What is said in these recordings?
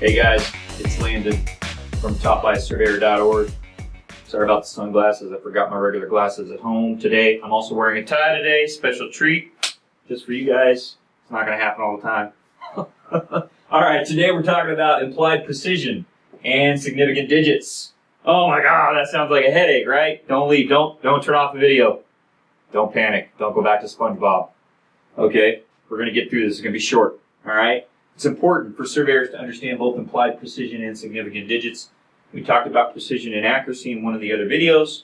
Hey guys, it's Landon from TBAS-Surveyor.org. Sorry about the sunglasses, I forgot my regular glasses at home today. I'm also wearing a tie today, special treat, just for you guys. It's not going to happen all the time. Alright, today we're talking about implied precision and significant digits. Oh my god, that sounds like a headache, right? Don't leave, don't turn off the video. Don't panic, don't go back to SpongeBob. Okay, we're going to get through this, it's going to be short, alright? It's important for surveyors to understand both implied precision and significant digits. We talked about precision and accuracy in one of the other videos.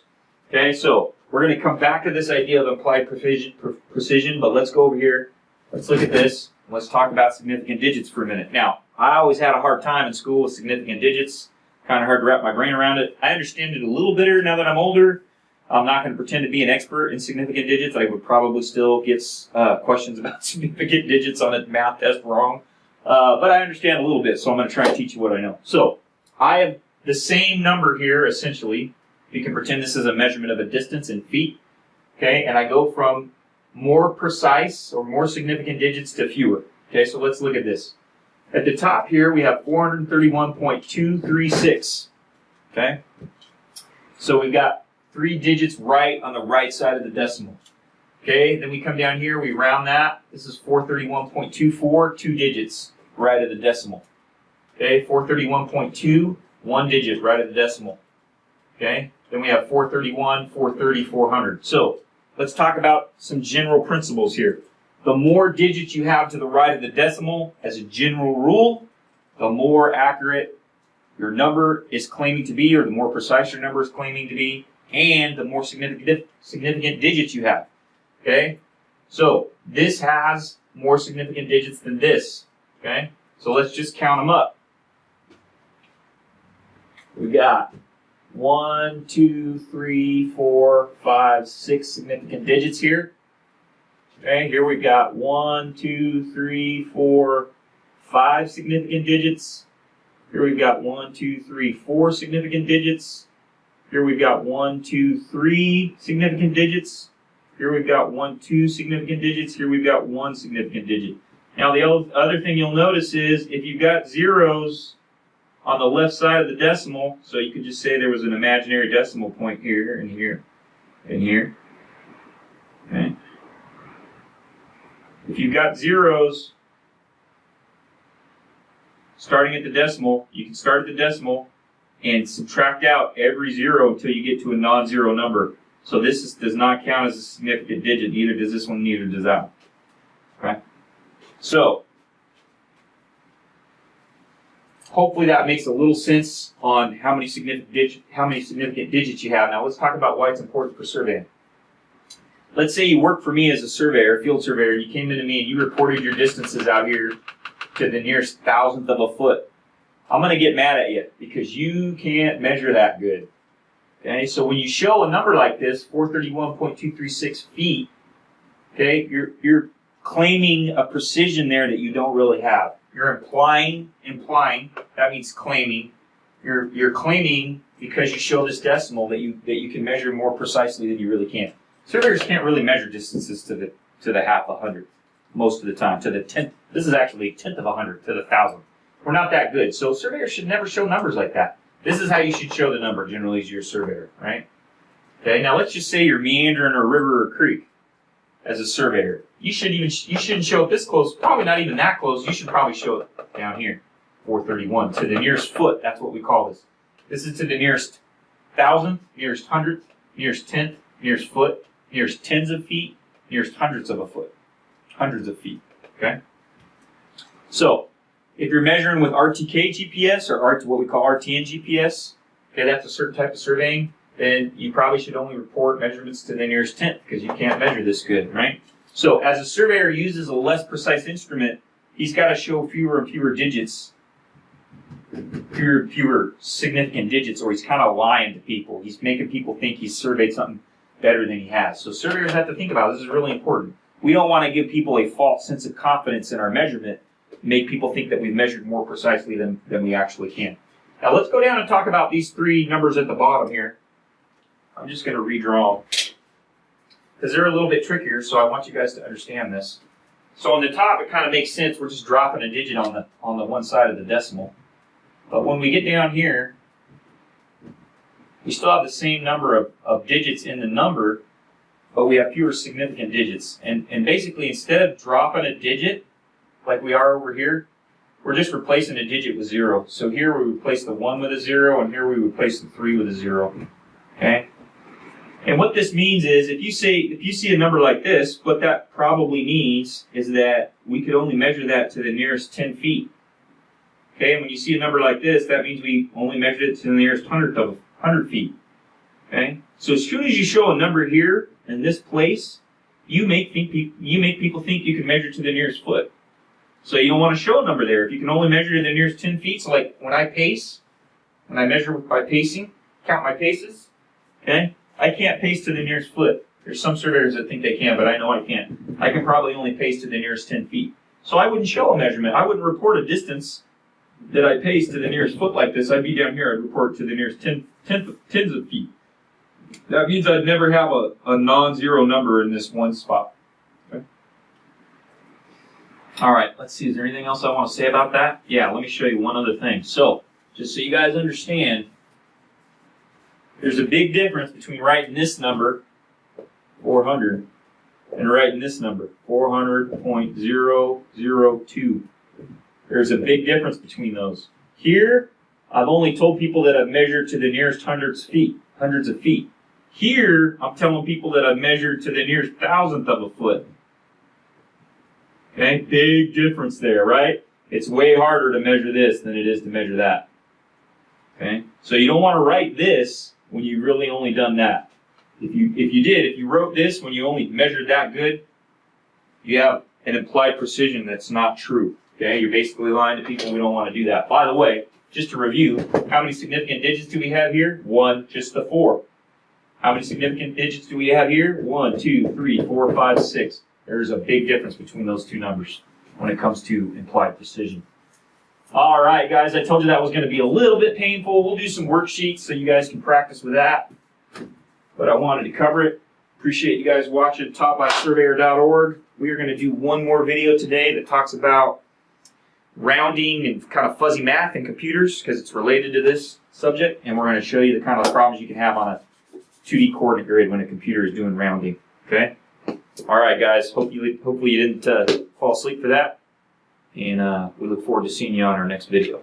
Okay, so we're going to come back to this idea of implied precision, but let's go over here. Let's look at this. Let's talk about significant digits for a minute. Now, I always had a hard time in school with significant digits. Kind of hard to wrap my brain around it. I understand it a little better now that I'm older. I'm not going to pretend to be an expert in significant digits. I would probably still get questions about significant digits on a math test wrong. But I understand a little bit, so I'm going to try and teach you what I know. So, I have the same number here, essentially. You can pretend this is a measurement of a distance in feet. Okay, and I go from more precise or more significant digits to fewer. Okay, so let's look at this. At the top here, we have 431.236. Okay, so we've got 3 digits right on the right side of the decimal. Okay, then we come down here, we round that. This is 431.24, 2 digits right of the decimal. Okay, 431.2, 1 digit right of the decimal. Okay, then we have 431, 430, 400. So, let's talk about some general principles here. The more digits you have to the right of the decimal, as a general rule, the more accurate your number is claiming to be, or the more precise your number is claiming to be, and the more significant digits you have. Okay, so this has more significant digits than this. Okay, so let's just count them up. We got 1, 2, 3, 4, 5, 6 significant digits here. Okay, here we've got 1, 2, 3, 4, 5 significant digits. Here we've got 1, 2, 3, 4 significant digits. Here we've got 1, 2, 3 significant digits. Here we've got 1, 2 significant digits. Here we've got 1 significant digit. Now the other thing you'll notice is if you've got zeros on the left side of the decimal, so you could just say there was an imaginary decimal point here and here and here. Okay. If you've got zeros starting at the decimal, you can start at the decimal and subtract out every zero until you get to a non-zero number. So this does not count as a significant digit. Neither does this one, neither does that one. Okay? So, hopefully that makes a little sense on how many significant digits you have. Now let's talk about why it's important for surveying. Let's say you work for me as a surveyor, field surveyor, you came into me and you reported your distances out here to the nearest thousandth of a foot. I'm going to get mad at you because you can't measure that good. Okay, so when you show a number like this, 431.236 feet, okay, you're claiming a precision there that you don't really have. You're implying, that means claiming. You're claiming because you show this decimal that you can measure more precisely than you really can. Surveyors can't really measure distances to the half a hundred most of the time, to the tenth. This is actually a tenth of a hundred to the thousandth. We're not that good, so surveyors should never show numbers like that. This is how you should show the number generally as you're a surveyor, right? Okay, now let's just say you're meandering a river or creek as a surveyor. You shouldn't show it this close, probably not even that close. You should probably show it down here, 431, to the nearest foot. That's what we call this. This is to the nearest thousandth, nearest hundredth, nearest tenth, nearest foot, nearest tens of feet, nearest hundreds of a foot. Hundreds of feet, okay? So, if you're measuring with RTK GPS or what we call RTN GPS, okay, that's a certain type of surveying, then you probably should only report measurements to the nearest tenth because you can't measure this good, right? So as a surveyor uses a less precise instrument, he's got to show fewer and fewer digits, fewer significant digits, or he's kind of lying to people. He's making people think he's surveyed something better than he has. So surveyors have to think about this is really important. We don't want to give people a false sense of confidence in our measurement, make people think that we've measured more precisely than we actually can. Now let's go down and talk about these 3 numbers at the bottom here. I'm just going to redraw because they're a little bit trickier, so I want you guys to understand this. So on the top, it kind of makes sense. We're just dropping a digit on the one side of the decimal. But when we get down here, we still have the same number of digits in the number, but we have fewer significant digits. And basically, instead of dropping a digit, like we are over here, we're just replacing a digit with 0. So here we replace the 1 with a 0, and here we replace the 3 with a 0. Okay? And what this means is, if you see a number like this, what that probably means is that we could only measure that to the nearest 10 feet. Okay? And when you see a number like this, that means we only measured it to the nearest 100 feet. Okay? So as soon as you show a number here in this place, you make people think you can measure to the nearest foot. So you don't want to show a number there. If you can only measure to the nearest 10 feet, so like when I pace, when I measure by pacing, count my paces, okay, I can't pace to the nearest foot. There's some surveyors that think they can, but I know I can't. I can probably only pace to the nearest 10 feet. So I wouldn't show a measurement. I wouldn't report a distance that I pace to the nearest foot like this. I'd be down here, I'd report to the nearest tens of feet. That means I'd never have a non-zero number in this one spot. Okay. All right, let's see. Is there anything else I want to say about that? Yeah, let me show you one other thing. So, just so you guys understand, there's a big difference between writing this number, 400, and writing this number, 400.002. There's a big difference between those. Here, I've only told people that I've measured to the nearest hundreds of feet. Here, I'm telling people that I've measured to the nearest thousandth of a foot. Okay, big difference there, right? It's way harder to measure this than it is to measure that. Okay, so you don't want to write this when you've really only done that. If you wrote this when you only measured that good, you have an implied precision that's not true. Okay, you're basically lying to people. We don't want to do that. By the way, just to review, how many significant digits do we have here? 1, just the 4. How many significant digits do we have here? 1, 2, 3, 4, 5, 6. There's a big difference between those two numbers when it comes to implied precision. All right, guys, I told you that was going to be a little bit painful. We'll do some worksheets so you guys can practice with that. But I wanted to cover it. Appreciate you guys watching taughtbysurveyor.org. We are going to do one more video today that talks about rounding and kind of fuzzy math in computers because it's related to this subject, and we're going to show you the kind of problems you can have on a 2D coordinate grid when a computer is doing rounding. Okay? All right, guys. Hopefully you didn't fall asleep for that, and we look forward to seeing you on our next video.